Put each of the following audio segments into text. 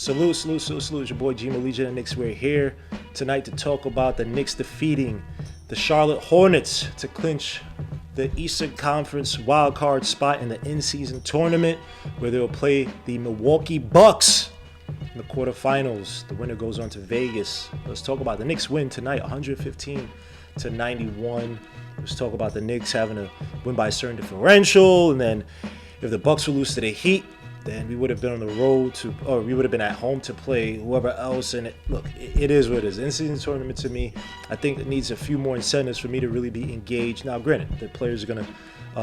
Salute. It's your boy G. Legion and Knicks. We're here tonight to talk about the Knicks defeating the Charlotte Hornets to clinch the Eastern Conference wildcard spot in the in-season tournament, where they'll play the Milwaukee Bucks in the quarterfinals. The winner goes on to Vegas. Let's talk about the Knicks win tonight, 115-91. Let's talk about the Knicks having to win by a certain differential, and then if the Bucks will lose to the Heat, then we would have been on the road to, or we would have been at home to play whoever else. And it is what it is. In-season tournament, to me, I think it needs a few more incentives for me to really be engaged. Now, granted, the players are going to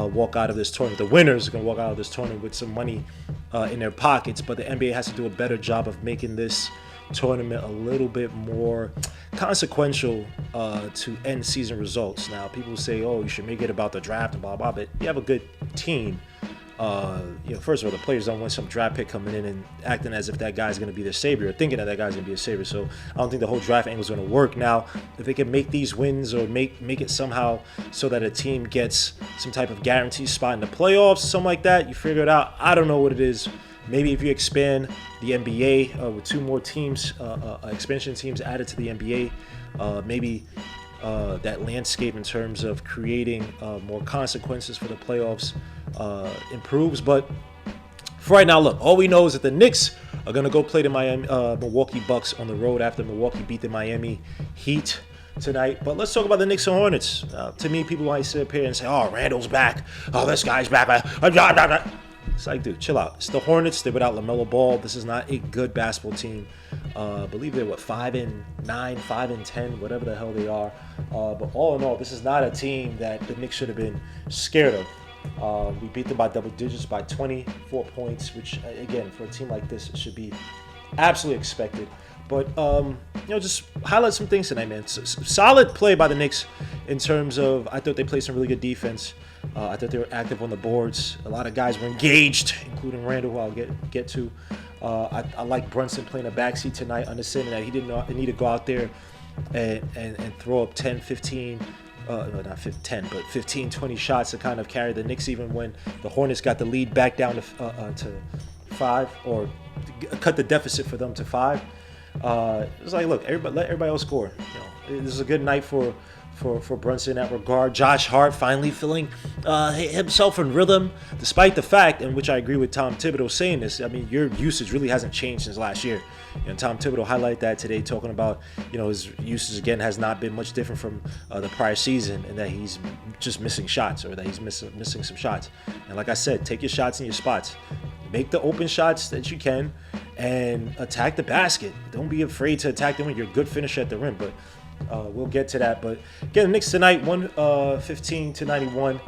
walk out of this tournament. The winners are going to walk out of this tournament with some money in their pockets. But the NBA has to do a better job of making this tournament a little bit more consequential to end season results. Now, people say, oh, you should make it about the draft and blah, blah, but you have a good team. First of all, the players don't want some draft pick coming in and acting as if that guy's going to be their savior, or thinking that guy's going to be a savior. So I don't think the whole draft angle is going to work. Now, if they can make these wins or make it somehow so that a team gets some type of guaranteed spot in the playoffs, something like that, you figure it out. I don't know what it is. Maybe if you expand the NBA with two more teams, expansion teams added to the NBA, maybe that landscape in terms of creating more consequences for the playoffs improves. But for right now, look, all we know is that the Knicks are going to go play the Milwaukee Bucks on the road after Milwaukee beat the Miami Heat tonight. But let's talk about the Knicks and Hornets. To me, people might sit up here and say, oh, Randall's back. Oh, this guy's back. It's like, dude, chill out. It's the Hornets. They're without LaMelo Ball. This is not a good basketball team. I believe they're, 5-9, 5-10, whatever the hell they are. But all in all, this is not a team that the Knicks should have been scared of. We beat them by double digits, by 24 points, which, again, for a team like this, it should be absolutely expected. But, just highlight some things tonight, man. Solid play by the Knicks in terms of, I thought they played some really good defense. I thought they were active on the boards. A lot of guys were engaged, including Randall, who I'll get to. I like Brunson playing a backseat tonight, understanding that he didn't need to go out there and throw up 10, 15, not 10, but 15, 20 shots to kind of carry the Knicks, even when the Hornets got the lead back down to 5, or cut the deficit for them to 5. It was like, look, let everybody else score. This is a good night for Brunson in that regard. Josh Hart finally feeling himself in rhythm, despite the fact, in which I agree with Tom Thibodeau saying this. I mean, your usage really hasn't changed since last year. And Tom Thibodeau highlighted that today, talking about, his usage again has not been much different from the prior season, and that he's just missing shots, or that he's missing some shots. And like I said, take your shots in your spots. Make the open shots that you can and attack the basket. Don't be afraid to attack them when you're a good finisher at the rim. But we'll get to that. But again, the Knicks tonight, 115-91.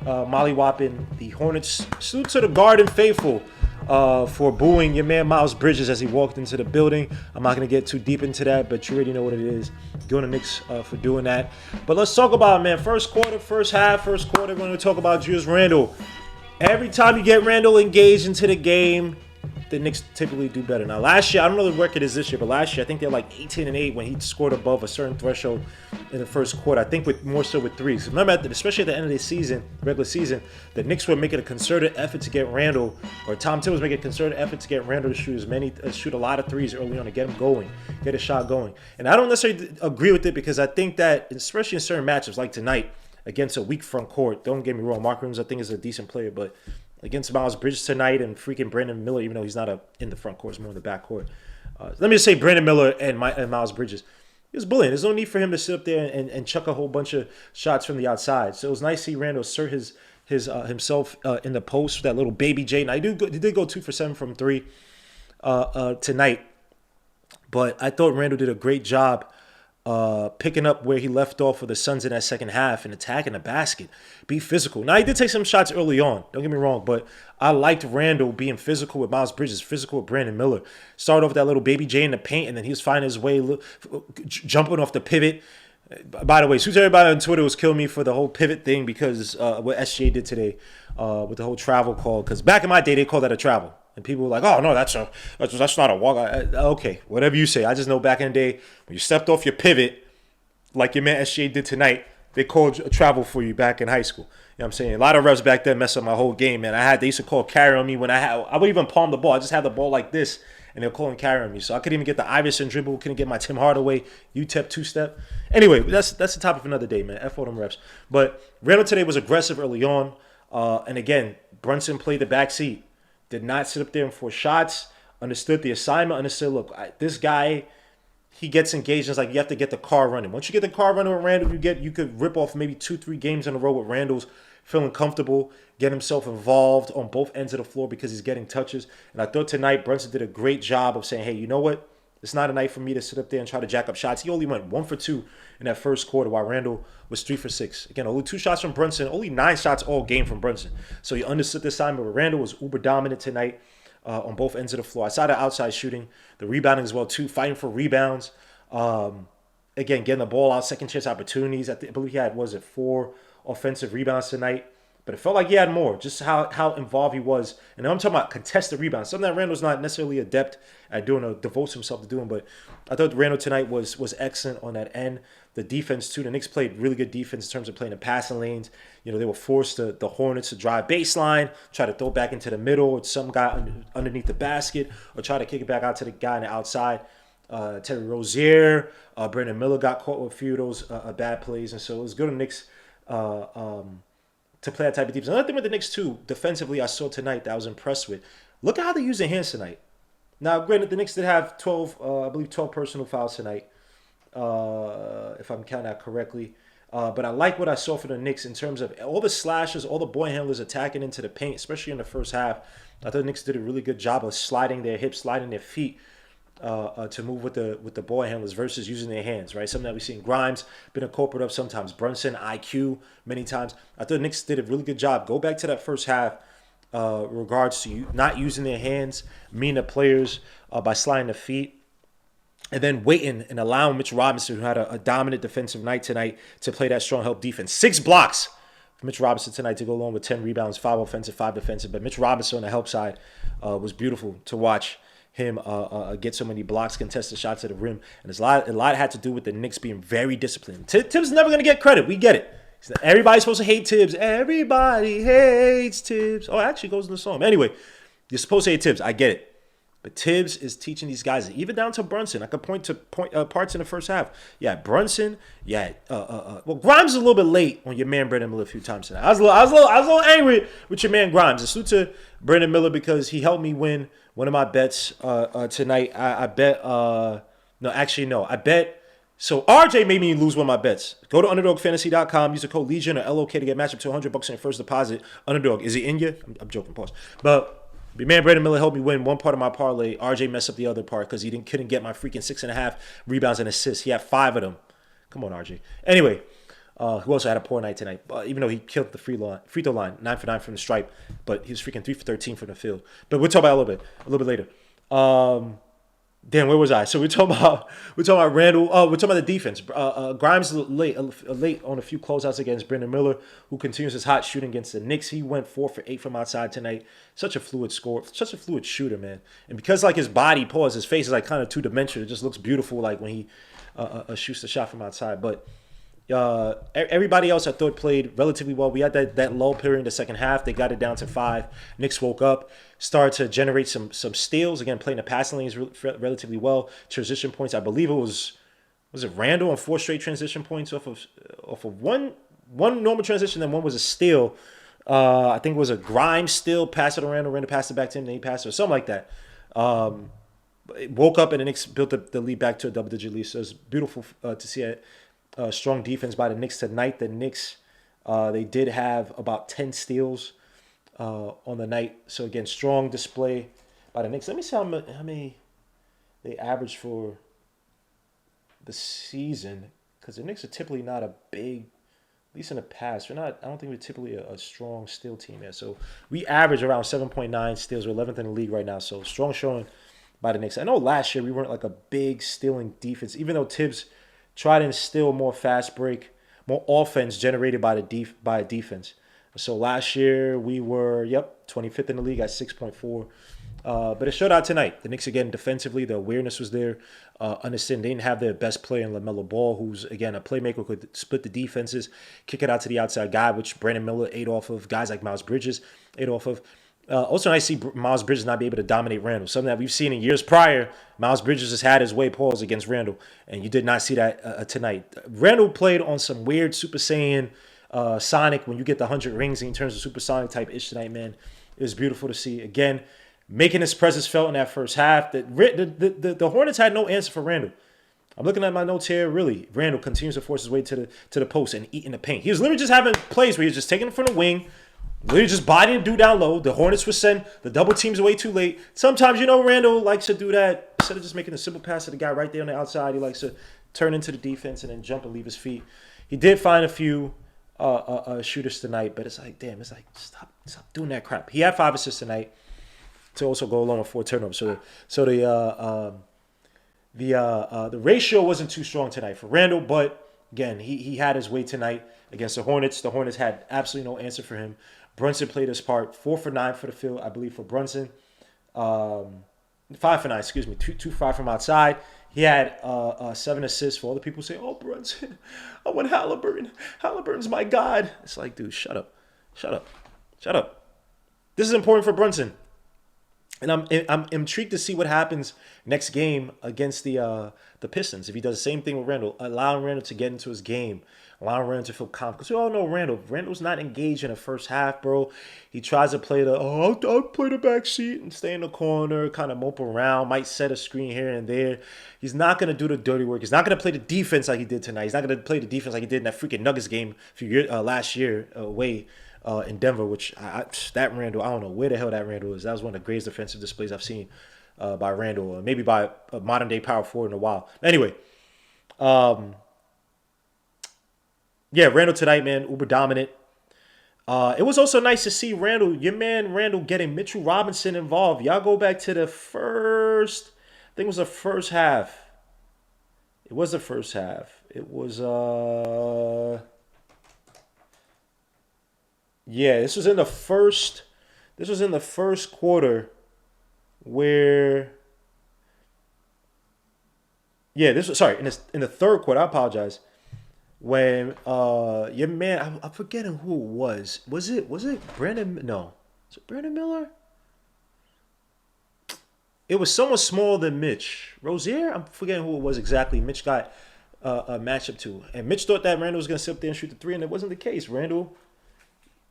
Mollywopping the Hornets. Salute to the Garden faithful for booing your man Miles Bridges as he walked into the building. I'm not going to get too deep into that, but you already know what it is. Good on the Knicks for doing that. But let's talk about it, man. First quarter, we're going to talk about Julius Randle. Every time you get Randle engaged into the game, the Knicks typically do better. Now, last year, I don't know what the record is this year, but last year, I think they're like 18-8 when he scored above a certain threshold in the first quarter. I think more so with threes. Remember, especially at the end of the season, regular season, the Knicks were making a concerted effort to get Randle, or Tom Thibodeau was making a concerted effort to get Randle to shoot a lot of threes early on to get him going, get a shot going. And I don't necessarily agree with it, because I think that, especially in certain matchups like tonight, against a weak front court, don't get me wrong, Mark Williams I think is a decent player, but against Miles Bridges tonight and freaking Brandon Miller, even though he's not in the front court, he's more in the back court. Let me just say Brandon Miller and Miles Bridges. He was bullying. There's no need for him to sit up there and chuck a whole bunch of shots from the outside. So it was nice to see Randall assert himself in the post with that little baby J. Now, he did go 2 for 7 from 3 tonight. But I thought Randall did a great job picking up where he left off for the Suns in that second half and attacking the basket. Be physical. Now, he did take some shots early on. Don't get me wrong, but I liked Randle being physical with Miles Bridges, physical with Brandon Miller. Started off with that little baby J in the paint, and then he was finding his way, jumping off the pivot. By the way, everybody on Twitter was killing me for the whole pivot thing, because what SGA did today with the whole travel call. Because back in my day, they called that a travel. And people were like, oh, no, that's not a walk. Okay, whatever you say. I just know back in the day, when you stepped off your pivot, like your man SGA did tonight, they called travel for you back in high school. You know what I'm saying? A lot of refs back then messed up my whole game, man. They used to call carry on me when I would even palm the ball. I just had the ball like this, and they're calling carry on me. So I couldn't even get the Iverson dribble, couldn't get my Tim Hardaway UTEP two-step. Anyway, that's the topic for another day, man. F all them refs. But Randall today was aggressive early on. And again, Brunson played the backseat. Did not sit up there and force shots. Understood the assignment. Understood, look, this guy, he gets engaged. It's like you have to get the car running. Once you get the car running with Randall, you could rip off maybe 2-3 games in a row with Randall's feeling comfortable, get himself involved on both ends of the floor because he's getting touches. And I thought tonight Brunson did a great job of saying, hey, you know what? It's not a night for me to sit up there and try to jack up shots. He only went 1 for 2 in that first quarter while Randall was 3 for 6. Again, only 2 shots from Brunson, only 9 shots all game from Brunson. So he understood the assignment, but Randall was uber dominant tonight on both ends of the floor. I saw the outside shooting, the rebounding as well too, fighting for rebounds. Again, getting the ball out, second chance opportunities. I believe he had, 4 offensive rebounds tonight. But it felt like he had more, just how involved he was. And I'm talking about contested rebounds, something that Randall's not necessarily adept at doing or devotes himself to doing. But I thought Randall tonight was excellent on that end. The defense, too. The Knicks played really good defense in terms of playing the passing lanes. You know, they were forced the Hornets to drive baseline, try to throw back into the middle with some guy underneath the basket, or try to kick it back out to the guy on the outside. Terry Rozier, Brandon Miller got caught with a few of those bad plays. And so it was good on the Knicks to play that type of defense. Another thing with the Knicks, too, defensively, I saw tonight that I was impressed with. Look at how they use their hands tonight. Now, granted, the Knicks did have 12 personal fouls tonight, if I'm counting that correctly. But I like what I saw for the Knicks in terms of all the slashes, all the boy handlers attacking into the paint, especially in the first half. I thought the Knicks did a really good job of sliding their hips, sliding their feet to move with the ball handlers versus using their hands, right? Something that we've seen Grimes been a culprit of sometimes. Brunson, IQ, many times. I thought the Knicks did a really good job. Go back to that first half regards to not using their hands, meaning the players by sliding the feet. And then waiting and allowing Mitch Robinson, who had a dominant defensive night tonight, to play that strong help defense. 6 blocks for Mitch Robinson tonight to go along with 10 rebounds, 5 offensive, 5 defensive. But Mitch Robinson on the help side was beautiful to watch him get so many blocks, contested shots at the rim. And a lot had to do with the Knicks being very disciplined. Tibbs never going to get credit. We get it. Everybody's supposed to hate Tibbs. Everybody hates Tibbs. Oh, it actually goes in the song. Anyway, you're supposed to hate Tibbs. I get it. But Tibbs is teaching these guys, even down to Brunson. I could point to parts in the first half. Yeah, Brunson. Yeah, well, Grimes is a little bit late on your man Brandon Miller a few times tonight. I was a little angry with your man Grimes. A salute to Brandon Miller because he helped me win one of my bets tonight. I bet. I bet. So RJ made me lose one of my bets. Go to underdogfantasy.com. Use the code Legion or LOK to get matched up to $100 in your first deposit. Underdog, is he in you? I'm joking. Pause. But man, Brandon Miller helped me win one part of my parlay. RJ messed up the other part because he couldn't get my freaking 6.5 rebounds and assists. He had 5 of them. Come on, RJ. Anyway, who also had a poor night tonight? Even though he killed the free throw line, 9 for 9 from the stripe, but he was freaking 3 for 13 from the field. But we'll talk about it a little bit later. Damn, where was I? So we're talking about Randall. We're talking about the defense. Grimes late on a few closeouts against Brandon Miller, who continues his hot shooting against the Knicks. He went 4 for 8 from outside tonight. Such a fluid score, such a fluid shooter, man. And because like his body, his face is like kind of 2-dimensional. It just looks beautiful, like when he shoots the shot from outside. But everybody else I thought played relatively well. We had that lull period in the second half. They got it down to 5. Knicks woke up, started to generate some steals. Again, playing the passing lanes relatively well. Transition points, I believe it was it Randall on 4 straight transition points off of one normal transition, and one was a steal. I think it was a Grimes steal, pass it to Randall passed it back to him, then he passed it, or something like that. It woke up and the Knicks built the lead back to a double-digit lead. So it's beautiful to see it. Strong defense by the Knicks tonight. The Knicks, they did have about 10 steals on the night. So, again, strong display by the Knicks. Let me see how many they averaged for the season, because the Knicks are typically not a big, at least in the past, I don't think we're typically a strong steal team there. So, we average around 7.9 steals. We're 11th in the league right now. So, strong showing by the Knicks. I know last year we weren't like a big stealing defense, even though Tibbs try to instill more fast break, more offense generated by defense. So last year we were, 25th in the league at 6.4. But it showed out tonight. The Knicks, again, defensively, the awareness was there. Understand they didn't have their best player in LaMelo Ball, who's, again, a playmaker who could split the defenses, kick it out to the outside guy, which Brandon Miller ate off of. Guys like Miles Bridges ate off of. Also, I see Miles Bridges not be able to dominate Randall. Something that we've seen in years prior. Miles Bridges has had his way pause against Randall, and you did not see that tonight. Randall played on some weird Super Saiyan Sonic when you get the 100 rings in terms of Super Sonic type ish tonight, man. It was beautiful to see. Again, making his presence felt in that first half. The Hornets had no answer for Randall. I'm looking at my notes here. Really, Randall continues to force his way to the post and eat in the paint. He was literally just having plays where he was just taking it from the wing, literally just bodying dude down low. The Hornets would send the double teams away too late. Sometimes, Randall likes to do that. Instead of just making a simple pass to the guy right there on the outside, he likes to turn into the defense and then jump and leave his feet. He did find a few shooters tonight, but it's like, damn, it's like, stop doing that crap. He had 5 assists tonight to also go along with 4 turnovers. So the ratio wasn't too strong tonight for Randall, but again, he had his way tonight against the Hornets. The Hornets had absolutely no answer for him. Brunson played his part, 4 for 9 for the field, I believe, for Brunson. 5 for 9, excuse me, 2 for 5 from outside. He had 7 assists. For all the people who say, "Oh, Brunson, I want Halliburton. Halliburton's my god." It's like, dude, shut up. This is important for Brunson. And I'm intrigued to see what happens next game against the Pistons. If he does the same thing with Randall, allowing Randall to get into his game, allowing Randall to feel confident. Because we all know Randall. Randall's not engaged in the first half, bro. He tries to play I'll play the back seat and stay in the corner, kind of mope around, might set a screen here and there. He's not going to do the dirty work. He's not going to play the defense like he did tonight. He's not going to play the defense like he did in that freaking Nuggets game last year away. In Denver, which that Randall, I don't know where the hell that Randall is. That was one of the greatest defensive displays I've seen by Randall, or maybe by a modern day power forward in a while. Anyway, Randall tonight, man, uber dominant. It was also nice to see your man Randall, getting Mitchell Robinson involved. Y'all go back to the first, I think it was the first half. It was the first half. It was this was in the first. This was in the first quarter, where. This was in the third quarter. I apologize. When your man, I'm forgetting who it was. Was it Brandon? No, was it Brandon Miller? It was someone smaller than Mitch. Rozier? I'm forgetting who it was exactly. Mitch got a matchup to, and Mitch thought that Randall was gonna sit up there and shoot the 3, and it wasn't the case. Randall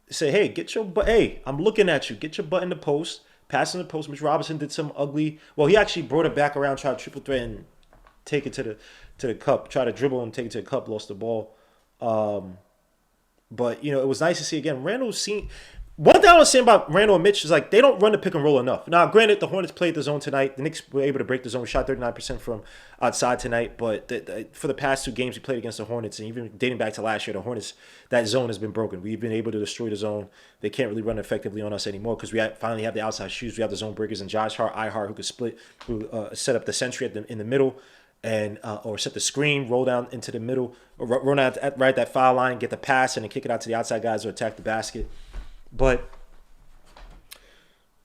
say, hey, I'm looking at you. Get your butt in the post. Pass in the post. Mitch Robinson did some ugly. Well, he actually brought it back around, tried to triple threat and take it to the cup. Try to dribble and take it to the cup. Lost the ball. But it was nice to see again. One thing I was saying about Randall and Mitch is like they don't run the pick and roll enough. Now, granted, the Hornets played the zone tonight. The Knicks were able to break the zone. We shot 39% from outside tonight. But for the past 2 games we played against the Hornets, and even dating back to last year, the Hornets, that zone has been broken. We've been able to destroy the zone. They can't really run effectively on us anymore because finally have the outside shooters. We have the zone breakers and Josh Hart, who could split, who set up the sentry in the middle. And or set the screen, roll down into the middle, or run out right at that foul line, get the pass, and then kick it out to the outside guys or attack the basket. But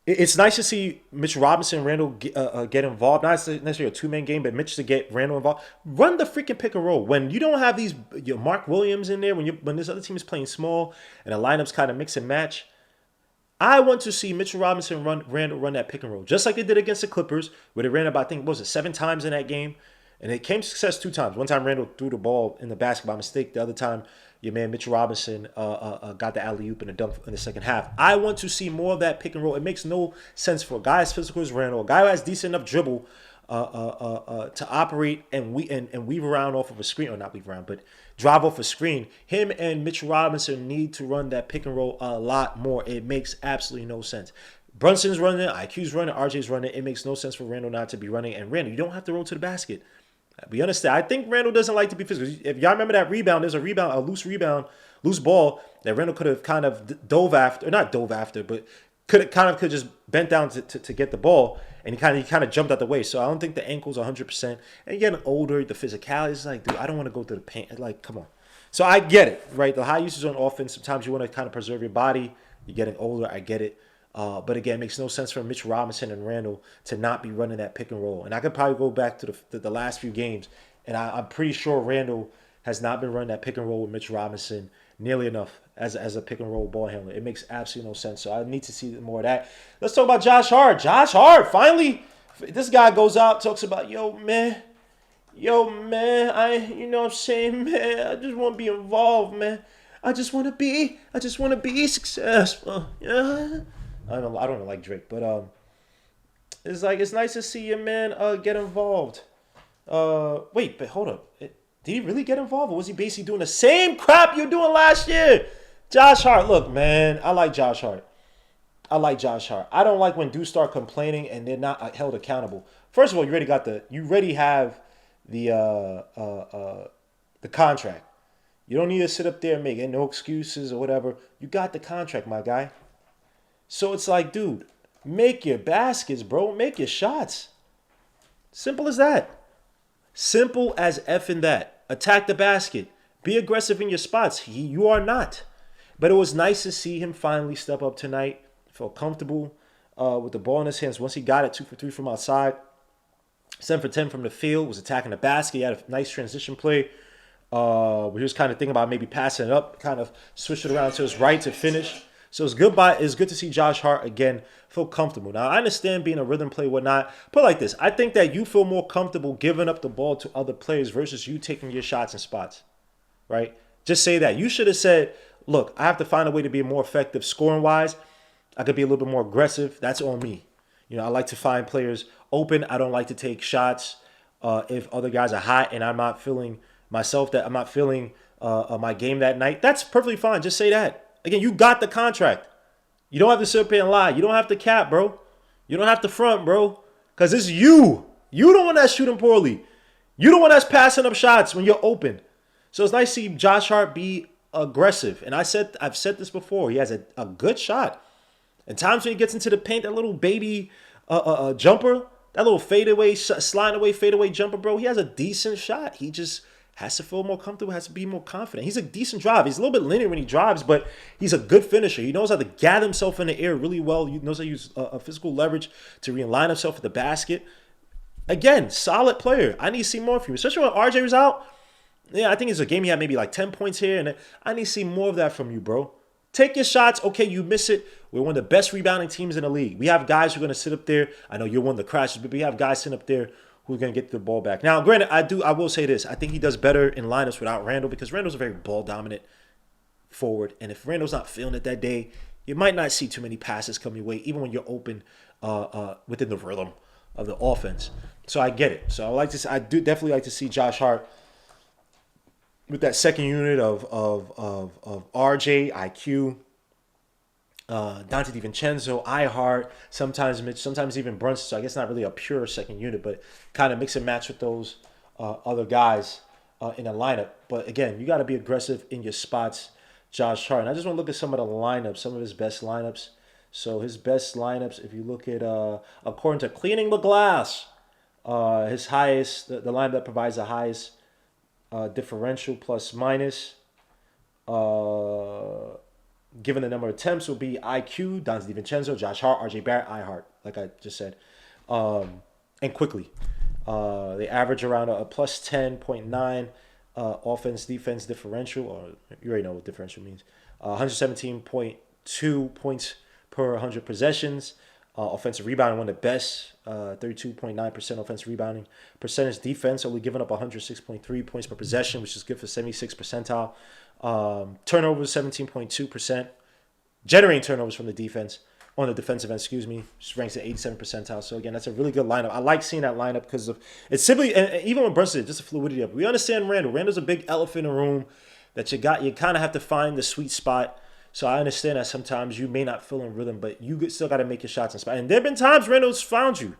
it's nice to see Mitch Robinson and Randall get involved. Not necessarily a 2-man game, but Mitch to get Randall involved. Run the freaking pick and roll. When you don't have these Mark Williams in there, when this other team is playing small and the lineups kind of mix and match, I want to see Mitchell Robinson Randall run that pick and roll, just like they did against the Clippers, where they ran about, I think, 7 times in that game. And it came to success 2 times. One time Randall threw the ball in the basket by mistake. The other time, your man Mitchell Robinson got the alley-oop and a dunk in the second half. I want to see more of that pick and roll. It makes no sense for a guy as physical as Randall, a guy who has decent enough dribble to operate and weave around off of a screen, or not weave around, but drive off a screen. Him and Mitchell Robinson need to run that pick and roll a lot more. It makes absolutely no sense. Brunson's running it, IQ's running it, RJ's running it. It makes no sense for Randall not to be running. And Randall, you don't have to roll to the basket. We understand. I think Randall doesn't like to be physical. If y'all remember that rebound, there's a loose ball that Randall could have kind of dove after, but could just bent down to get the ball, and he kind of jumped out the way. So I don't think the ankle's 100%. And getting older, the physicality is like, dude, I don't want to go through the paint. Like, come on. So I get it, right? The high usage on offense, sometimes you want to kind of preserve your body. You're getting older. I get it. But again, it makes no sense for Mitch Robinson and Randall to not be running that pick and roll. And I could probably go back to the last few games, and I'm pretty sure Randall has not been running that pick and roll with Mitch Robinson nearly enough as a pick and roll ball handler. It makes absolutely no sense. So I need to see more of that. Let's talk about Josh Hart. Josh Hart, finally, this guy goes out, talks about, yo, man, you know what I'm saying, man, I just want to be involved, man. I just want to be successful. Yeah. I don't like Drake, but it's like it's nice to see your man get involved. Wait, but hold up. Did he really get involved, or was he basically doing the same crap you were doing last year? Josh Hart, look, man, I like Josh Hart. I don't like when dudes start complaining and they're not held accountable. First of all, you already have the contract. You don't need to sit up there and make no excuses or whatever. You got the contract, my guy. So it's like, dude, make your baskets, bro. Make your shots. Simple as that. Simple as effing that. Attack the basket. Be aggressive in your spots. You are not. But it was nice to see him finally step up tonight. Felt comfortable with the ball in his hands. Once he got it, 2 for 3 from outside. 7 for 10 from the field. Was attacking the basket. He had a nice transition play. Where he was kind of thinking about maybe passing it up. Kind of switched it around to his right to finish. So it's good to see Josh Hart again feel comfortable. Now, I understand being a rhythm player, whatnot. Put it like this. I think that you feel more comfortable giving up the ball to other players versus you taking your shots and spots, right? Just say that. You should have said, look, I have to find a way to be more effective scoring-wise. I could be a little bit more aggressive. That's on me. You know, I like to find players open. I don't like to take shots if other guys are hot and I'm not feeling myself, that I'm not feeling my game that night. That's perfectly fine. Just say that. Again, you got the contract. You don't have to sit up here and lie. You don't have to cap, bro. You don't have to front, bro. Because it's you. You the one that's shooting poorly. You the one that's passing up shots when you're open. So it's nice to see Josh Hart be aggressive. And I've said this before. He has a good shot. And times when he gets into the paint, that little baby jumper, that little fadeaway, sliding away, fadeaway jumper, bro, he has a decent shot. He just has to feel more comfortable, has to be more confident. He's a decent driver. He's a little bit linear when he drives, but he's a good finisher. He knows how to gather himself in the air really well. He knows how to use physical leverage to realign himself at the basket. Again, solid player. I need to see more from him, especially when RJ was out. Yeah, I think it's a game he had maybe like 10 points here, and I need to see more of that from you, bro. Take your shots. Okay, you miss it. We're one of the best rebounding teams in the league. We have guys who are going to sit up there. I know you're one of the crashes, but we have guys sitting up there who's going to get the ball back. Now, granted, I will say this. I think he does better in lineups without Randall because Randall's a very ball-dominant forward. And if Randall's not feeling it that day, you might not see too many passes come your way, even when you're open within the rhythm of the offense. So I get it. So I do definitely like to see Josh Hart with that second unit of RJ, IQ, Dante DiVincenzo, iHeart, sometimes Mitch, sometimes even Brunson. So I guess not really a pure second unit, but kind of mix and match with those other guys in a lineup. But again, you got to be aggressive in your spots, Josh Hart. And I just want to look at some of the lineups, some of his best lineups. So his best lineups, if you look at, according to Cleaning the Glass, his highest, the lineup that provides the highest differential plus minus, given the number of attempts, will be IQ, Dante DiVincenzo, Josh Hart, RJ Barrett, iHeart, like I just said, and quickly. They average around a plus 10.9 offense defense differential, or you already know what differential means. 117.2 points per 100 possessions. Offensive rebounding, one of the best, 32.9% offensive rebounding percentage. Defense, only giving up 106.3 points per possession, which is good for 76th percentile. Turnovers, 17.2%. Generating turnovers from the defense, on the defensive end, just ranks at 87th percentile. So again, that's a really good lineup. I like seeing that lineup because of it's simply, and even when Brunson, just the fluidity of it. We understand Randall. Randall's a big elephant in the room that you kind of have to find the sweet spot. So I understand that sometimes you may not feel in rhythm, but you still got to make your shots and spot. And there have been times Randall's found you.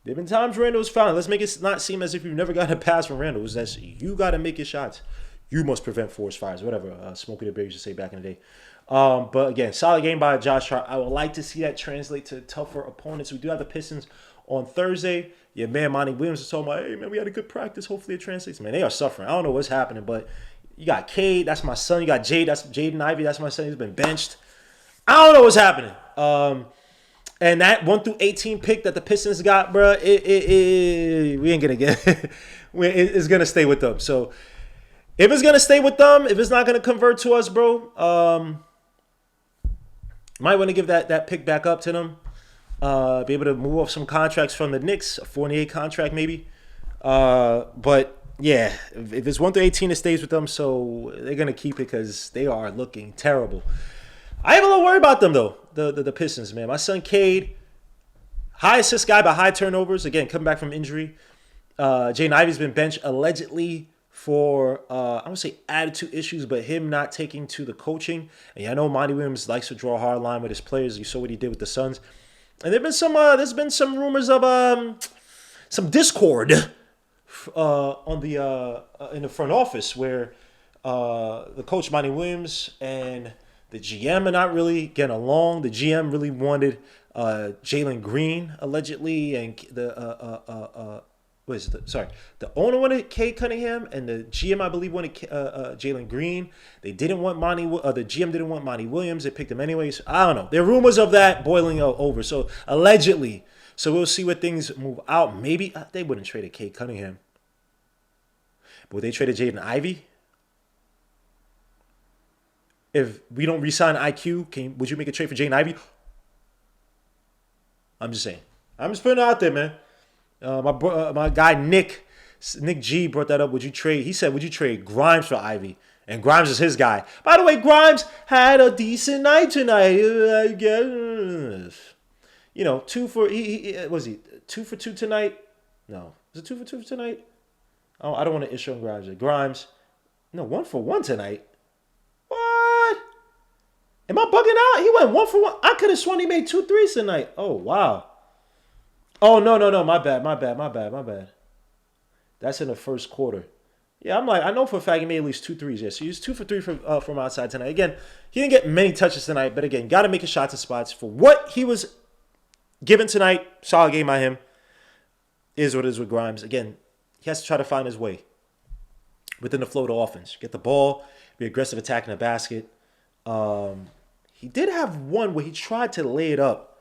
Let's make it not seem as if you've never gotten a pass from Randall. That's you got to make your shots. You must prevent forced fires, whatever Smokey the Bear used to say back in the day. But again, solid game by Josh Hart. I would like to see that translate to tougher opponents. We do have the Pistons on Thursday. Your man Monty Williams is talking about, hey man, we had a good practice. Hopefully it translates. Man, they are suffering. I don't know what's happening, but You got Cade, that's my son. You got Jade, that's Jaden Ivey, that's my son. He's been benched. I don't know what's happening. And that 1 through 18 pick that the Pistons got, bro, we ain't gonna get. It's gonna stay with them. So if it's gonna stay with them, if it's not gonna convert to us, bro, might want to give that pick back up to them. Be able to move off some contracts from the Knicks, a 48 contract maybe. But yeah, if it's 1 through 18, it stays with them. So they're gonna keep it because they are looking terrible. I am a little worried about them though. The Pistons, man. My son Cade, high assist guy, but high turnovers. Again, coming back from injury. Jaden Ivey's been benched allegedly for I don't say attitude issues, but him not taking to the coaching. And I know Monty Williams likes to draw a hard line with his players. You saw what he did with the Suns. And there's been some rumors of some discord on the in the front office where the coach Monty Williams and the GM are not really getting along. The GM really wanted Jalen Green allegedly, and the owner wanted Cade Cunningham, and the GM I believe wanted Jalen Green. They didn't want the GM didn't want Monty Williams. They picked him anyways. I don't know. There are rumors of that boiling over. So allegedly. So we'll see where things move out. Maybe they wouldn't trade a Cade Cunningham, but would they trade a Jaden Ivey? If we don't re-sign IQ, would you make a trade for Jaden Ivey? I'm just saying. I'm just putting it out there, man. My guy Nick G brought that up. Would you trade? He said, would you trade Grimes for Ivy? And Grimes is his guy. By the way, Grimes had a decent night tonight. I guess. 2 for was he 2 for 2 tonight? No, was it 2 for 2 tonight? Oh, I don't want to issue on Grimes. Grimes, no, 1 for 1 tonight. What? Am I bugging out? He went 1 for 1. I could have sworn he made 2 threes tonight. Oh wow. Oh, no. My bad. That's in the first quarter. Yeah, I'm like, I know for a fact he made at least 2 threes. Yeah, so he was 2 for 3 from outside tonight. Again, he didn't get many touches tonight, but again, got to make his shots and spots. For what he was given tonight, solid game by him. Is what it is with Grimes. Again, he has to try to find his way within the flow of the offense. Get the ball, be aggressive attacking the basket. He did have one where he tried to lay it up.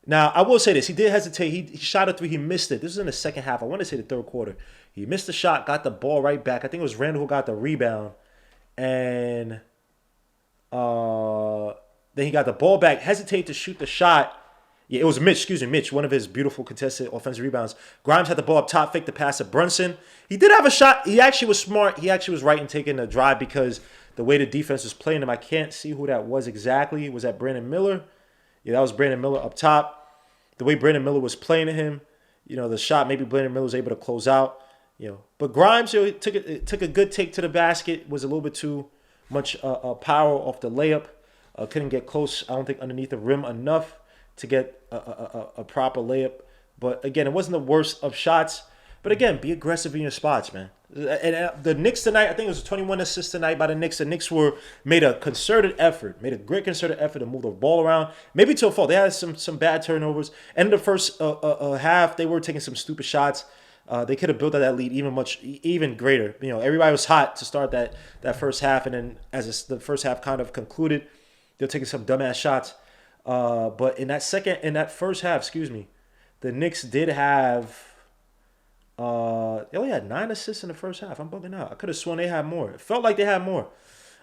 Now, I will say this. He did hesitate. He shot a 3. He missed it. This was in the second half. I want to say the third quarter. He missed the shot, got the ball right back. I think it was Randall who got the rebound. And then he got the ball back, hesitated to shoot the shot. Yeah, it was Mitch, one of his beautiful contested offensive rebounds. Grimes had the ball up top, faked the pass to Brunson. He did have a shot. He actually was smart. He actually was right in taking the drive because the way the defense was playing him, I can't see who that was exactly. Was that Brandon Miller? Yeah, that was Brandon Miller up top. The way Brandon Miller was playing to him, the shot, maybe Brandon Miller was able to close out, But Grimes, took a good take to the basket, was a little bit too much power off the layup. Couldn't get close, I don't think, underneath the rim enough to get a proper layup. But again, it wasn't the worst of shots. But again, be aggressive in your spots, man. And the Knicks tonight, I think it was 21 assists tonight by the Knicks. The Knicks made a great concerted effort to move the ball around. Maybe to a fault. They had some bad turnovers. And in the first half, they were taking some stupid shots. They could have built that lead even greater. Everybody was hot to start that first half, and then as the first half kind of concluded, they were taking some dumbass shots. But in that first half, the Knicks did have. They only had 9 assists in the first half. I'm bugging out. I could have sworn they had more. It felt like they had more.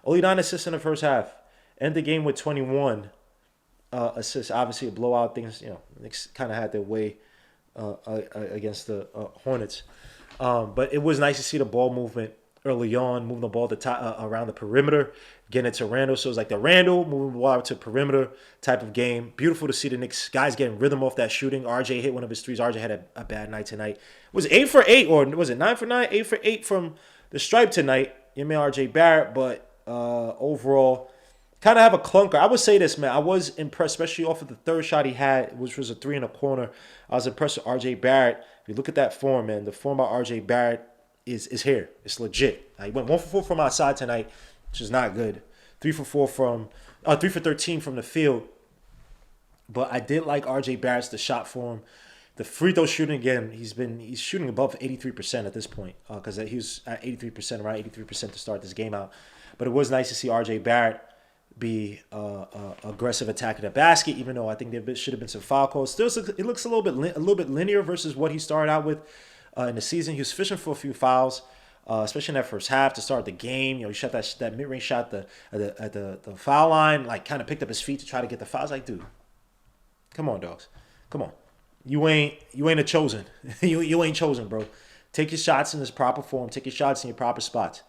Only 9 assists in the first half. End the game with 21 assists. Obviously, a blowout. Things, Knicks kind of had their way against the Hornets. But it was nice to see the ball movement early on, moving the ball around the perimeter, getting it to Randall. So it was like the Randall moving the ball out to perimeter type of game. Beautiful to see the Knicks guys getting rhythm off that shooting. RJ hit one of his threes. RJ had a bad night tonight. Was it 8 for 8 or was it 9 for 9? 8 for 8 from the stripe tonight. You may RJ Barrett, but overall, kind of have a clunker. I would say this, man. I was impressed, especially off of the third shot he had, which was a 3 in the corner. I was impressed with RJ Barrett. If you look at that form, man, the form by RJ Barrett is here. It's legit. He went 1 for 4 from outside tonight, which is not good. 3 for 13 from the field. But I did like RJ Barrett's the shot form. The free throw shooting again, he's shooting above 83% at this point because he was at 83%, around 83% to start this game out. But it was nice to see R.J. Barrett aggressive attack at the basket, even though I think there should have been some foul calls. Still, it looks a little bit linear versus what he started out with in the season. He was fishing for a few fouls, especially in that first half to start the game. He shot that mid range shot at the foul line, like kind of picked up his feet to try to get the fouls. Like, dude, come on, dogs, come on. You ain't a chosen. you ain't chosen, bro. Take your shots in this proper form. Take your shots in your proper spots.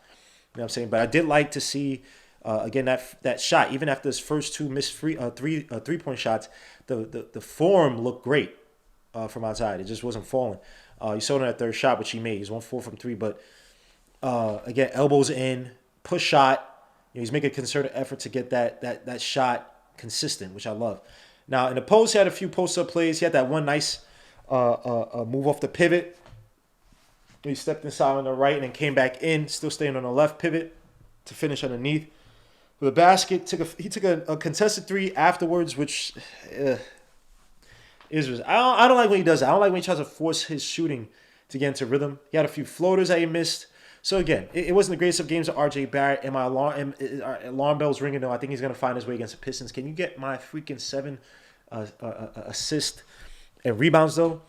You know what I'm saying? But I did like to see. Again, that shot, even after his first two missed three-point shots, the form looked great from outside. It just wasn't falling. You saw it in that third shot, which he made. He's 1-4 from 3, but again, elbows in, push shot. He's making a concerted effort to get that shot consistent, which I love. Now, in the post, he had a few post-up plays. He had that one nice move off the pivot. He stepped inside on the right and then came back in, still staying on the left pivot to finish underneath. The basket he took a contested three afterwards, which is I don't like when he does that. I don't like when he tries to force his shooting to get into rhythm. He had a few floaters that he missed. So again, it wasn't the greatest of games of R.J. Barrett. And my alarm bells ringing though. I think he's gonna find his way against the Pistons. Can you get my freaking 7 assists and rebounds though?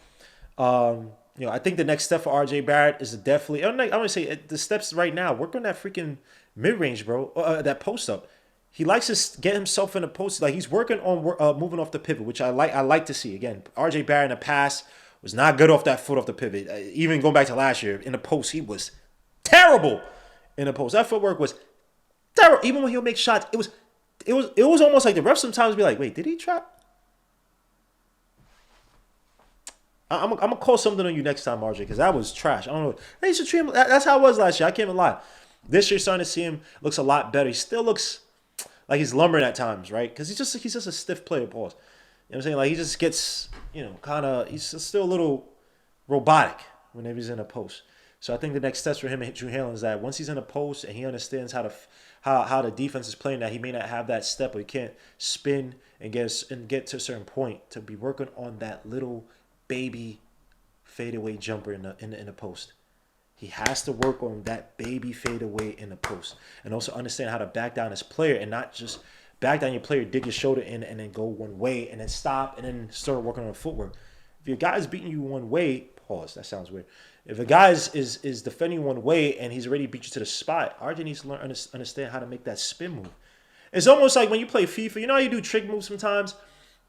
I think the next step for R.J. Barrett is definitely. I'm gonna say the steps right now. Work on that freaking mid-range, bro. That post-up. He likes to get himself in a post. Like, he's working on moving off the pivot, which I like to see. Again, R.J. Barrett in the pass was not good off that foot off the pivot. Even going back to last year, in the post, he was terrible in the post. That footwork was terrible. Even when he'll make shots, it was almost like the refs sometimes be like, wait, did he trap? I'm going to call something on you next time, RJ, because that was trash. I don't know. They should treat him. That's how it was last year. I can't even lie. This year, starting to see him looks a lot better. He still looks like he's lumbering at times, right? Because he's just a stiff player, pause. You know what I'm saying? Like, he just gets, he's still a little robotic whenever he's in a post. So I think the next steps for him and Drew Halen is that once he's in a post and he understands how the defense is playing, that he may not have that step or he can't spin and get to a certain point, to be working on that little baby fadeaway jumper in the post. He has to work on that baby fadeaway in the post, and also understand how to back down his player and not just back down your player, dig your shoulder in, and then go one way and then stop and then start working on footwork. If your guy's beating you one way, pause. That sounds weird. If a guy is defending one way and he's already beat you to the spot, RJ needs to understand how to make that spin move. It's almost like when you play FIFA. You know how you do trick moves sometimes,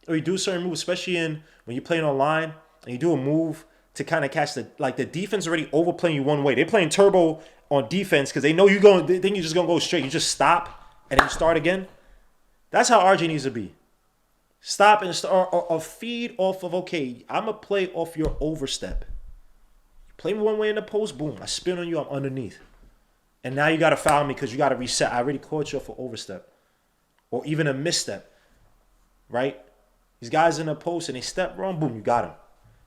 or you do certain moves, especially when you're playing online and you do a move to kind of catch the defense already overplaying you one way. They're playing turbo on defense because they know they think you're just gonna go straight. You just stop and then you start again. That's how RJ needs to be. Stop and start or feed off of, okay, I'm gonna play off your overstep. Play me one way in the post, boom, I spin on you, I'm underneath. And now you gotta foul me because you gotta reset. I already caught you off an overstep. Or even a misstep. Right? These guys in the post and they step wrong, boom, you got him.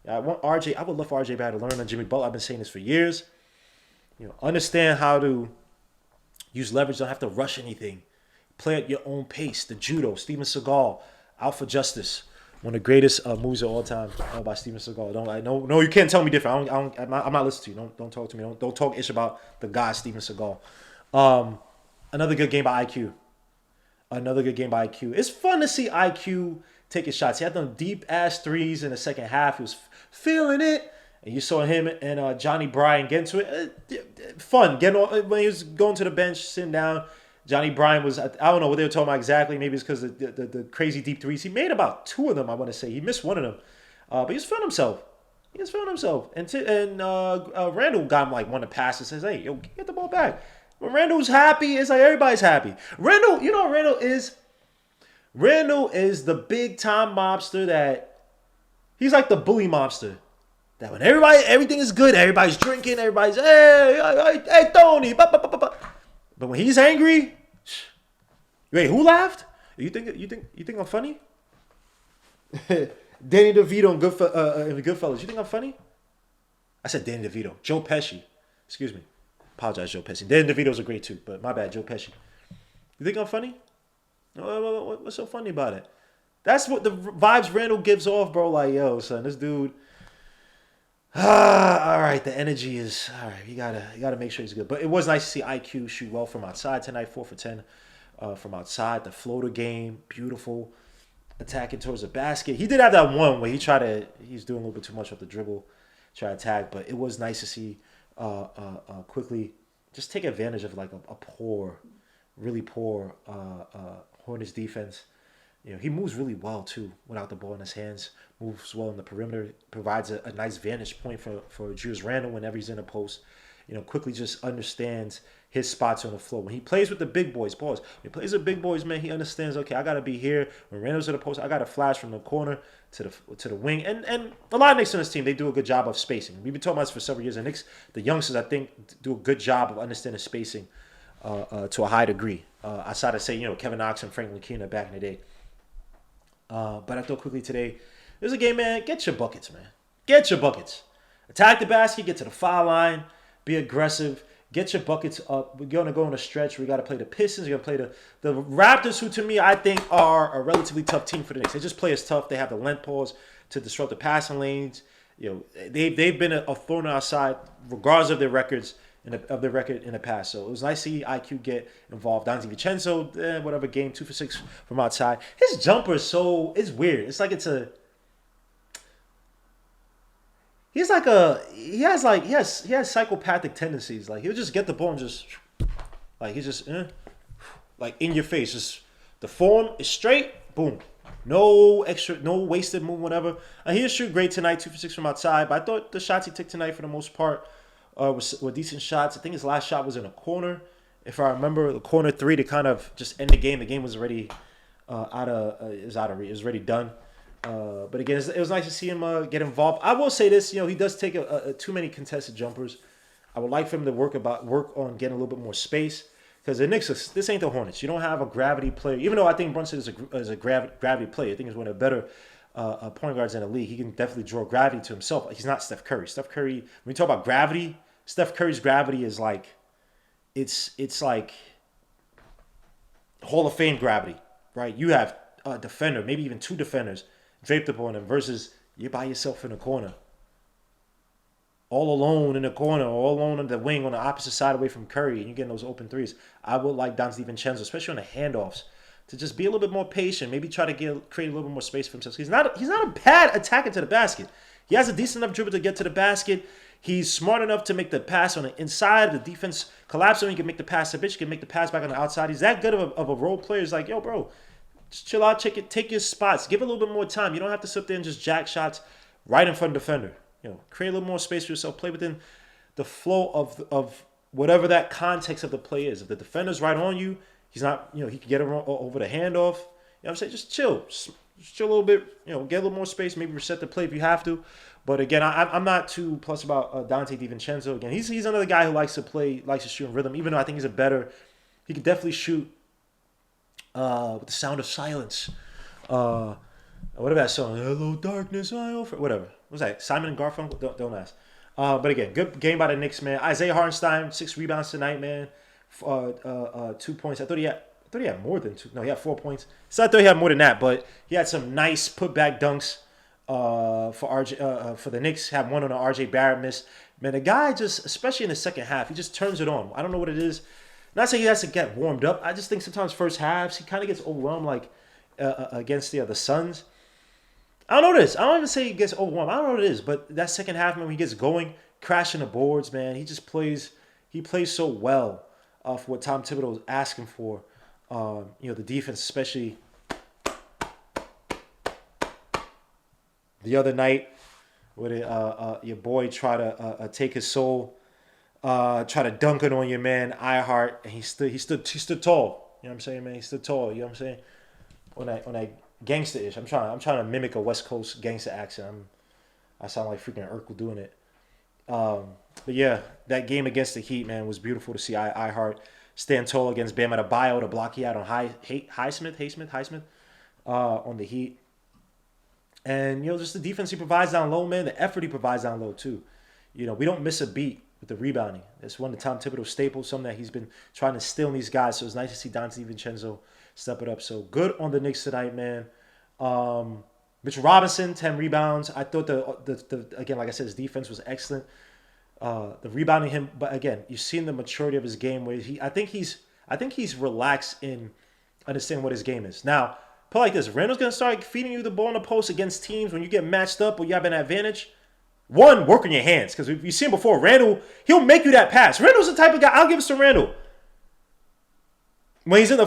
I would love for RJ Barrett to learn on Jimmy Butler. I've been saying this for years. Understand how to use leverage. Don't have to rush anything. Play at your own pace. The judo, Steven Seagal, Out for Justice, one of the greatest movies of all time by Steven Seagal. No, you can't tell me different. I'm not listening to you. Don't talk to me. Don't talk ish about the guy Steven Seagal. Another good game by IQ. It's fun to see IQ taking shots. He had them deep-ass threes in the second half. He was feeling it. And you saw him and Johnny Bryan get into it. Fun. When he was going to the bench, sitting down, Johnny Bryan was, I don't know what they were talking about exactly. Maybe it's because of the crazy deep threes. He made about 2 of them, I want to say. He missed one of them. But he was feeling himself. And Randall got him one of the passes. Says, hey, yo, get the ball back. When Randall's happy, it's like everybody's happy. Randall, you know what Randall is? Randall is the big time mobster that he's like the bully mobster. That when everything is good, everybody's drinking, everybody's hey Tony, But when he's angry, wait, who laughed? You think I'm funny? Danny DeVito in Goodfellas. You think I'm funny? I said Danny DeVito. Joe Pesci. Excuse me. Apologize, Joe Pesci. Danny DeVito's a great too, but my bad, Joe Pesci. You think I'm funny? What's so funny about it? That's what the vibes Randall gives off, bro. Like, yo, son, this dude, All right, the energy is all right. You gotta make sure he's good. But it was nice to see IQ shoot well from outside tonight, 4 for 10 from outside. The floater game, beautiful, attacking towards the basket. He did have that one where he's doing a little bit too much with the dribble, try to attack. But it was nice to see quickly just take advantage of like a poor, really poor Hornets defense. He moves really well too without the ball in his hands. Moves well in the perimeter. Provides a nice vantage point for Julius Randle whenever he's in a post. Quickly just understands his spots on the floor. When he plays with the big boys, pause. When he plays with big boys, man, he understands. Okay, I gotta be here. When Randle's in the post, I gotta flash from the corner to the wing. And a lot of Knicks on this team, they do a good job of spacing. We've been talking about this for several years. And Knicks, the youngsters, I think, do a good job of understanding spacing to a high degree. Outside of say, Kevin Knox and Frank Lakina back in the day. But I thought quickly today, there's a game, man. Get your buckets, man. Get your buckets. Attack the basket. Get to the foul line. Be aggressive. Get your buckets up. We're going to go on a stretch. We got to play the Pistons. We're going to play the Raptors, who to me, I think, are a relatively tough team for the Knicks. They just play as tough. They have the length pause to disrupt the passing lanes. They've been a thorn on our side, regardless of their records. Of their record in the past. So it was nice to see IQ get involved. Dante Vincenzo, whatever game, 2 for 6 from outside. His jumper it's weird. It's like he has psychopathic tendencies. Like he'll just get the ball and just like he's just like in your face. Just the form is straight, boom. No wasted move, whatever. He shoot great tonight, 2 for 6 from outside. But I thought the shots he took tonight for the most part were decent shots. I think his last shot was in a corner. If I remember, the corner three to kind of just end the game. The game was already it was already done. But again, it was nice to see him get involved. I will say this, he does take too many contested jumpers. I would like for him to work on getting a little bit more space because the Knicks, this ain't the Hornets. You don't have a gravity player. Even though I think Brunson is a gravity player, I think he's one of the better point guards in the league. He can definitely draw gravity to himself. He's not Steph Curry. Steph Curry, when we talk about gravity, Steph Curry's gravity is like, it's like Hall of Fame gravity, right? You have a defender, maybe even 2 defenders draped upon him versus you're by yourself in the corner. All alone in the corner, all alone on the wing on the opposite side away from Curry, and you're getting those open threes. I would like Dante Vincenzo, especially on the handoffs, to just be a little bit more patient, maybe try to create a little bit more space for himself. He's not a bad attacker to the basket. He has a decent enough dribble to get to the basket. He's smart enough to make the pass on the inside. The defense collapses him. He can make the pass to bitch. He can make the pass back on the outside. He's that good of a role player. He's like, yo, bro, just chill out. Take your spots. Give it a little bit more time. You don't have to sit there and just jack shots right in front of the defender. Create a little more space for yourself. Play within the flow of whatever that context of the play is. If the defender's right on you, he's not, he can get over the handoff. You know what I'm saying? Just chill. Just chill a little bit. Get a little more space. Maybe reset the play if you have to. But again, I'm not too plus about Dante DiVincenzo. Again, he's another guy who likes to shoot in rhythm. Even though I think he could definitely shoot with the sound of silence. Whatever that song, Hello Darkness, I offer. Whatever. What was that? Simon and Garfunkel? Don't ask. But again, good game by the Knicks, man. Isaiah Hartenstein, 6 rebounds tonight, man. 2 points. I thought he had more than 2. No, he had 4 points. So I thought he had more than that, but he had some nice putback dunks. For the Knicks, had one on an RJ Barrett miss. Man, the guy just, especially in the second half, he just turns it on. I don't know what it is. Not saying he has to get warmed up. I just think sometimes first halves he kind of gets overwhelmed, like against the Suns. I don't know what it is. I don't even say he gets overwhelmed. I don't know what it is, but that second half, man, when he gets going, crashing the boards, man, he just plays. He plays so well for what Tom Thibodeau is asking for. The defense, especially. The other night, where your boy try to take his soul, try to dunk it on your man iHeart, and he stood tall. You know what I'm saying, man? He stood tall. You know what I'm saying? On that gangster-ish. I'm trying to mimic a West Coast gangster accent. I sound like freaking Urkel doing it. But yeah, that game against the Heat, man, was beautiful to see iHeart stand tall against Bam Adebayo, the block he had on Highsmith on the Heat. And, just the defense he provides down low, man, the effort he provides down low, too. We don't miss a beat with the rebounding. It's one of Tom Thibodeau's staples, something that he's been trying to instill in these guys. So it's nice to see Dante Vincenzo step it up. So good on the Knicks tonight, man. Mitch Robinson, 10 rebounds. I thought again, like I said, his defense was excellent. The rebounding him, but again, you've seen the maturity of his game where I think he's relaxed in understanding what his game is. Now, put it like this: if Randall's gonna start feeding you the ball in the post against teams when you get matched up or you have an advantage. One, work on your hands, because you've seen before, Randall, he'll make you that pass. Randall's the type of guy, I'll give it to Randall. When he's when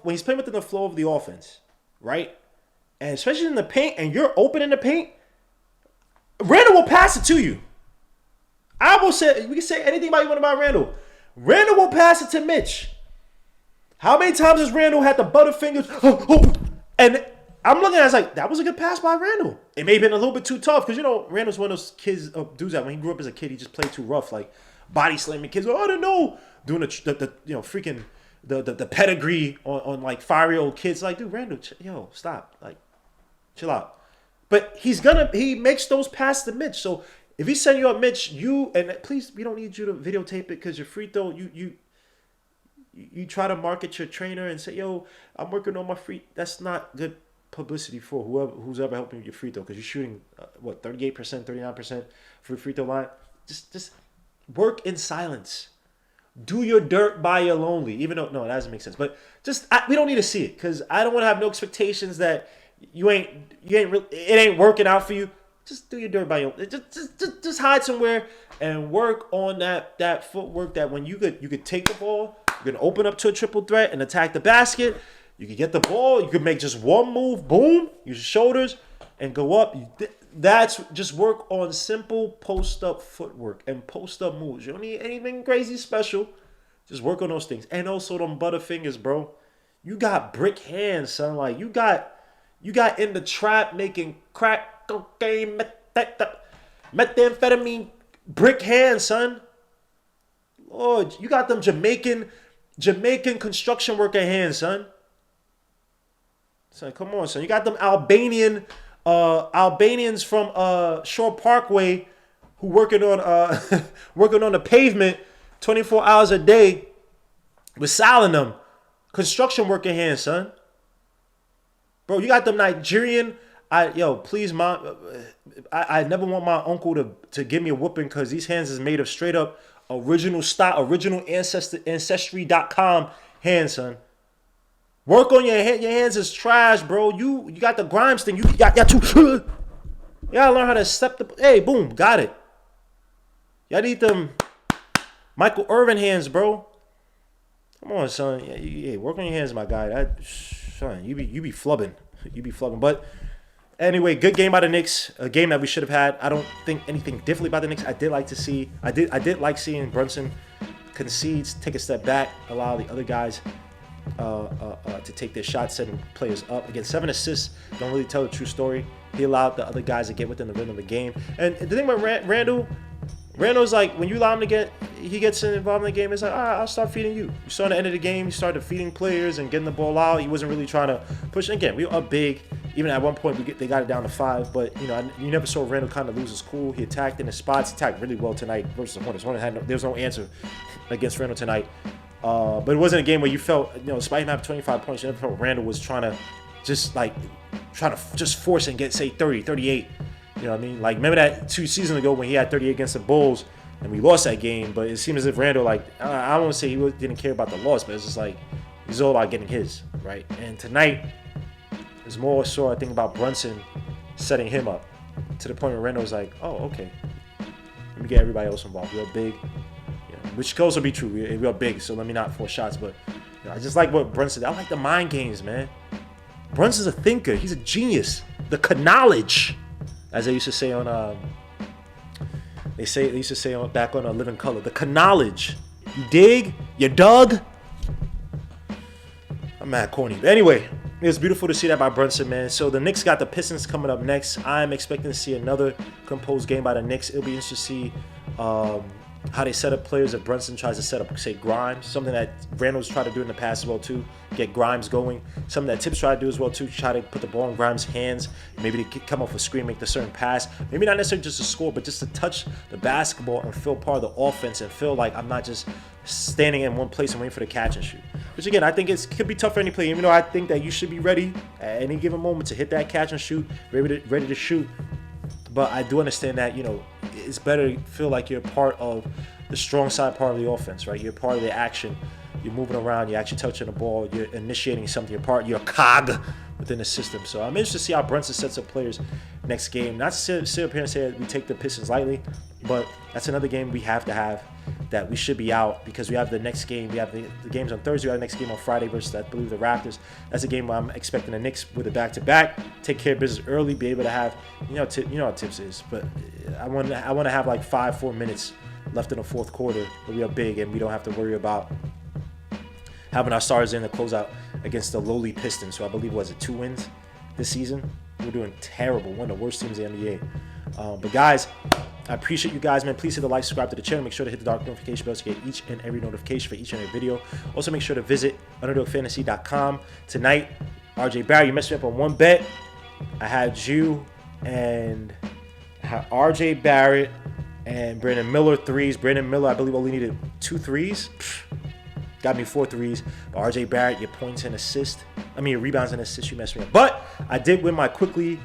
he's playing within the flow of the offense, right? And especially in the paint, and you're open in the paint, Randall will pass it to you. I will say, we can say anything about you want about Randall. Randall will pass it to Mitch. How many times has Randall had the butterfingers? And I'm looking at it like, that was a good pass by Randall. It may have been a little bit too tough because, Randall's one of those kids, dudes that when he grew up as a kid, he just played too rough, like body slamming kids. Oh, I don't know. Doing freaking the pedigree on like 5-year-old kids. Like, dude, Randall, stop. Like, chill out. But he makes those passes to Mitch. So if he's setting you up, Mitch, and please, we don't need you to videotape it because your free throw, you try to market your trainer and say, yo, I'm working on my free. That's not good publicity for who's ever helping you with your free throw because you're shooting 38%, 39% for free throw line. Just work in silence. Do your dirt by your lonely, even though no, that doesn't make sense. But we don't need to see it because I don't want to have no expectations that it ain't working out for you. Just do your dirt by your just hide somewhere and work on that footwork that when you could take the ball, you can open up to a triple threat and attack the basket. You can get the ball. You can make just one move, boom, use your shoulders, and go up. That's just work on simple post-up footwork and post-up moves. You don't need anything crazy special. Just work on those things. And also them butterfingers, bro. You got brick hands, son. Like, you got in the trap making crack, cocaine, methamphetamine, brick hands, son. Lord, you got them Jamaican construction worker hands, son. Son, come on, son. You got them Albanians from Shore Parkway who working on the pavement 24 hours a day with Sal in them. Construction worker hands, son. Bro, you got them Nigerian. Please, mom. I never want my uncle to give me a whooping because these hands is made of straight up original style, original ancestry.com hands, son. Work on your hands is trash, bro. You got the Grimes thing. You got to. Y'all learn how to step the. Hey, boom, got it. Y'all need them Michael Irvin hands, bro. Come on, son. Yeah, work on your hands, my guy. Son, you be flubbing. You be flubbing. But anyway, good game by the Knicks. A game that we should have had. I don't think anything differently about the Knicks. I did like seeing Brunson concedes, take a step back, allow the other guys to take their shot, setting players up. Again, 7 assists don't really tell the true story. He allowed the other guys to get within the rhythm of the game. And the thing about Randall's like, when you allow him to he gets involved in the game, it's like, all right, I'll start feeding you. You saw at the end of the game, he started feeding players and getting the ball out. He wasn't really trying to push. And again, we were up big. Even at one point, they got it down to 5. But, you never saw Randall kind of lose his cool. He attacked in his spots. He attacked really well tonight versus the Hornets. There was no answer against Randall tonight. But it wasn't a game where you felt, despite him having 25 points, you never felt Randall was trying to just force and get, say, 30, 38. You know what I mean? Like, remember that 2 seasons ago when he had 38 against the Bulls and we lost that game? But it seemed as if Randall, I don't want to say he didn't care about the loss, but it's just like he's all about getting his, right? And tonight is more so, I think, about Brunson setting him up to the point where Randall was like, oh, okay, let me get everybody else involved. We're big. Which could also be true. We're big, so let me not force shots. But I just like what Brunson did. I like the mind games, man. Brunson's a thinker. He's a genius. The knowledge, as they used to say on back on Living Color. The knowledge. You dig? You dug? I'm mad corny. But anyway, it was beautiful to see that by Brunson, man. So the Knicks got the Pistons coming up next. I'm expecting to see another composed game by the Knicks. It'll be interesting to see how they set up players if Brunson tries to set up, say, Grimes. Something that Randall's tried to do in the past as well, too. Get Grimes going. Something that Tips tried to do as well, too. Try to put the ball in Grimes' hands. Maybe to come off a screen, make the certain pass. Maybe not necessarily just to score, but just to touch the basketball and feel part of the offense and feel like I'm not just standing in one place and waiting for the catch and shoot. which again, I think it could be tough for any player, even though I think that you should be ready at any given moment to hit that catch and shoot, ready to shoot. But I do understand that, you know, it's better to feel like you're part of the strong side part of the offense, right? You're part of the action. You're moving around. You're actually touching the ball. You're initiating something. You're a cog within the system. So I'm interested to see how Brunson sets up players next game. Not to sit up here and say that we take the Pistons lightly, but that's another game we have to have that we should be out because we have the next game. We have the games on Thursday. We have the next game on Friday versus, I believe, the Raptors. That's a game where I'm expecting the Knicks with a back-to-back, take care of business early, be able to have, you know how Tips is. But I want to have like 4 minutes left in the fourth quarter where we are big and we don't have to worry about having our stars in the closeout against the lowly Pistons. So I believe, was it 2 wins this season? We're doing terrible. One of the worst teams in the NBA. But guys, I appreciate you guys, man. Please hit the like, subscribe to the channel. Make sure to hit the dark notification bell to get each and every notification for each and every video. Also, make sure to visit underdogfantasy.com. Tonight, RJ Barrett, you messed me up on one bet. I had you and I had RJ Barrett and Brandon Miller threes. Brandon Miller, I believe, only needed 2 threes. Got me 4 threes. But RJ Barrett, your points and assists. Your rebounds and assists, you messed me up. But I did win my quickly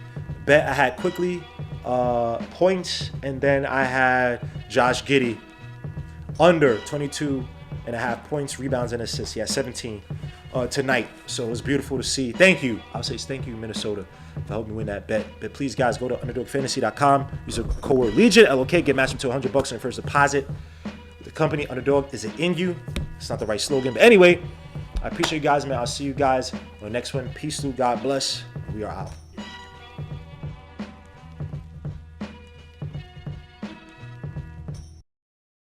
bet. I had quickly points, and then I had Josh Giddey under 22.5 points, rebounds, and assists. He had 17 tonight. So it was beautiful to see. Thank you. I'll say thank you, Minnesota, for helping me win that bet. But please, guys, go to underdogfantasy.com. Use the code word Legion, LOK, get matched up to $100 on your first deposit. The company Underdog, is it in you? It's not the right slogan. But anyway, I appreciate you guys, man. I'll see you guys on the next one. Peace through. God bless. We are out.